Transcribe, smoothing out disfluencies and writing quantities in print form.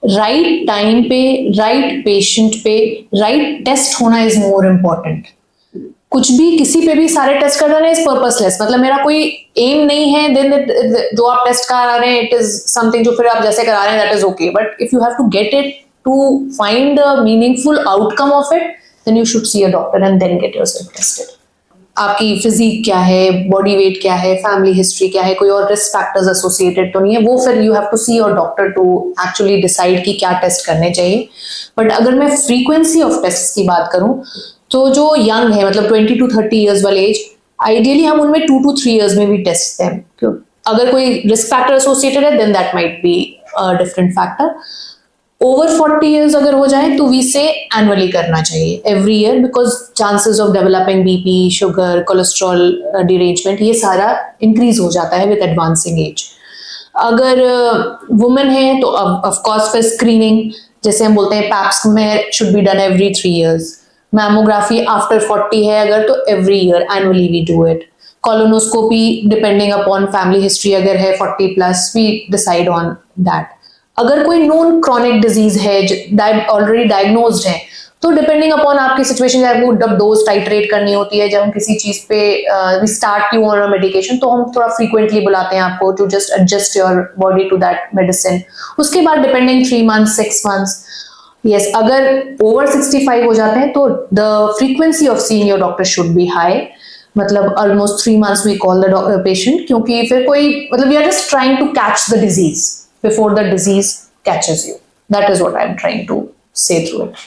Right time पे, right patient पे, right test होना इज मोर इम्पोर्टेंट। कुछ भी किसी पे भी सारे टेस्ट कर रहे हैं इज पर्पसलेस, मतलब मेरा कोई एम नहीं है, देन जो आप टेस्ट करा रहे हैं इट इज समथिंग जो फिर आप जैसे करा रहे हैं that is okay, but if you have to get it to find the meaningful outcome of it, then you should see a doctor and then get yourself tested. आपकी physique क्या है, बॉडी वेट क्या है, family history क्या है, कोई और risk factors associated तो नहीं है, वो फिर you have to see your doctor to actually decide कि क्या टेस्ट करने चाहिए। बट अगर मैं फ्रीक्वेंसी ऑफ टेस्ट की बात करूं तो जो यंग है, मतलब 20 to 30 ईयर्स वाले एज, आइडियली हम उनमें 2 to 3 ईयर्स में भी टेस्ट हैं। अगर कोई रिस्क फैक्टर एसोसिएटेड है then that might be different factor. Over 40 years अगर हो जाए तो वी से एनुअली करना चाहिए, every year, because chances of developing BP, sugar, cholesterol derangement, ये सारा इंक्रीज हो जाता है विद एडवांसिंग एज। अगर वुमेन है तो ऑफ कोर्स फिर स्क्रीनिंग, जैसे हम बोलते हैं पैप्स में should be done every 3 years. Mammography after 40 है अगर तो every year annually we do it. Colonoscopy depending upon family history अगर है 40 plus we decide on that. अगर कोई नोन क्रॉनिक डिजीज है, ऑलरेडी डायग्नोज्ड है, तो डिपेंडिंग अपॉन आपकी सिचुएशन, जब डोज टाइट्रेट करनी होती है, जब हम किसी चीज पे we start you on medication, तो हम थोड़ा फ्रीक्वेंटली बुलाते हैं आपको to just adjust your body to that medicine. उसके बाद डिपेंडिंग 3 मंथ्स 6 मंथ्स, यस, अगर ओवर 65 हो जाते हैं तो the frequency of seeing your doctor should be high, मतलब almost 3 months we call the patient, क्योंकि फिर कोई, मतलब we are just trying to catch the disease before the disease catches you. That is what I'm trying to say through it.